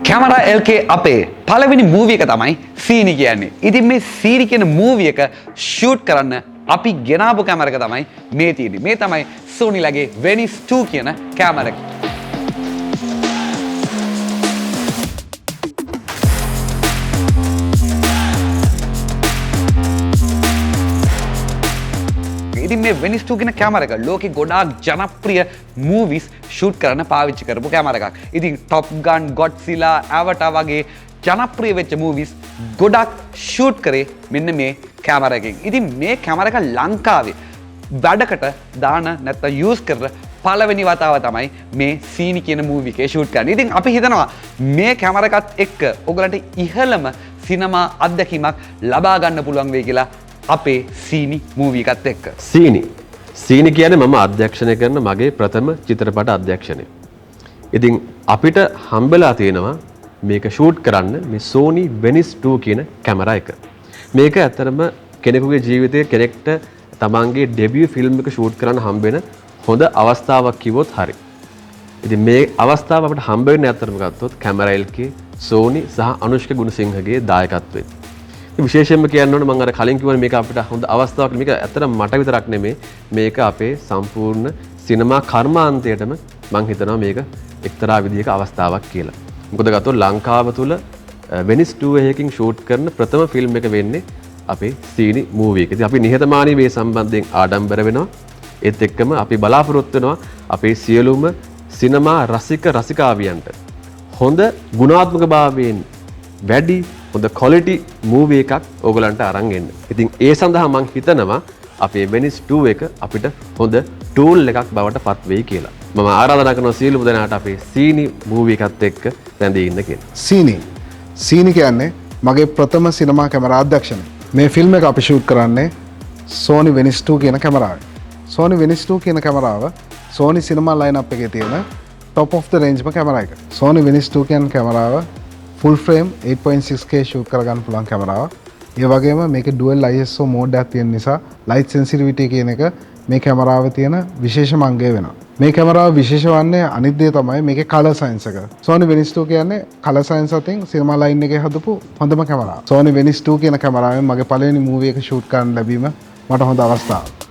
Camera LK අපේ පළවෙනි movie එක තමයි සීනි කියන්නේ. ඉතින් මේ සීනි කියන මූවි එක ෂූට් කරන්න අපි ගෙනාවු කැමරා එක තමයි මේ තියෙන්නේ. මේ තමයි Sony ලගේ Venice 2 කියන කැමරා එක. ඉතින් මේ Venice 2 කියන කැමරා එක ලෝකේ ගොඩාක් ජනප්‍රිය මූවිස් ෂූට් කරන්න පාවිච්චි කරපු කැමරා එකක්. ඉතින් Top Gun, Godzilla, Avatar වගේ ජනප්‍රිය වෙච්ච මූවිස් ගොඩක් ෂූට් කරේ මෙන්න මේ කැමරා එකෙන්. ඉතින් මේ කැමරා එක ලංකාවේ වැඩකට දාන නැත්නම් යූස් කරලා පළවෙනි වතාව තමයි මේ සීනි කියන මූවි එකේ ෂූට් කරන්නේ. ඉතින් අපි හිතනවා මේ කැමරා එකත් එක්ක ඔයගලන්ට ඉහළම සිනමා අත්දැකීමක් ලබා ගන්න පුළුවන් වෙයි කියලා අපේ සීනි මූවි එකත් එක්ක. සීනි කියන්නේ මම අධ්‍යක්ෂණය කරන මගේ ප්‍රථම චිත්‍රපට අධ්‍යක්ෂණය. ඉතින් අපිට හම්බෙලා තියෙනවා මේක ෂූට් කරන්න මේ Sony Venice 2 කියන කැමරා එක. මේක ඇත්තටම කෙනෙකුගේ ජීවිතයේ කෙනෙක්ට තමන්ගේ ඩෙබියු ෆිල්ම් එක ෂූට් කරන්න හම්බෙන හොඳ අවස්ථාවක් කිව්වොත් හරි. ඉතින් මේ අවස්ථාව අපිට හම්බ වෙන්නේ ඇත්තටම ගත්තොත් කැමරා LK, Sony සහ අනුෂ්ක ගුණසිංහගේ දායකත්වයෙන්. විශේෂයෙන්ම කියන්න ඕනේ මම අර කලින් කිව්වනේ මේක අපිට හොඳ අවස්ථාවක්. මේක ඇත්තටම මට විතරක් නෙමෙයි මේක අපේ සම්පූර්ණ සිනමා කර්මාන්තයටම මම හිතනවා මේක එක්තරා විදිහක අවස්ථාවක් කියලා. මොකද ගත්තොත් ලංකාව තුල Venice 2 එකකින් ෂූට් කරන ප්‍රථම ෆිල්ම් එක වෙන්නේ අපේ සීනි මූවි එක. ඉතින් අපි නිහතමානී මේ සම්බන්ධයෙන් ආඩම්බර වෙනවා. ඒත් එක්කම අපි බලාපොරොත්තු වෙනවා අපේ සියලුම සිනමා රසිකාවියන්ට හොඳ ගුණාත්මක භාවයෙන් වැඩි හොඳ ක්වොලිටි මූවි එකක් ඕගලන්ට අරන් එන්න. ඉතින් ඒ සඳහා මම හිතනවා අපේ Venice 2 එක අපිට හොඳ ටූල් එකක් බවට පත් වෙයි කියලා. මම ආරාධනා කරනවා සියලුම දෙනාට අපේ සීනි මූවි එකත් එක්ක රැඳී ඉන්න කියලා. සීනි කියන්නේ මගේ ප්‍රථම සිනමා කැමරා අධ්‍යක්ෂණය. මේ ෆිල්ම් එක අපි ෂූට් කරන්නේ Sony Venice 2 කියන කැමරාවෙන්. Sony Venice 2 කියන කැමරාව Sony සිනමා ලයින්අප් එකේ තියෙන top of the range camera එක. Sony Venice 2 කියන කැමරාව full frame 8.6K ෂූට් කරගන්න පුළුවන් කැමරාවක්. ඒ වගේම මේකේ dual ISO mode එකක් තියෙන නිසා light sensitivity කියන එක මේ කැමරාවේ තියෙන විශේෂම අංගය වෙනවා. මේ කැමරාව විශේෂ වන්නේ අනිත් දේ තමයි මේකේ color science එක. Sony Venice 2 කියන්නේ color science අතින් සිනමා ලයින් එකේ හදපු හොඳම කැමරාව. Sony Venice 2 කියන කැමරාවෙන් මගේ පළවෙනි මූවි එක ෂූට් කරන්න ලැබීම මට හොඳ අවස්ථාවක්.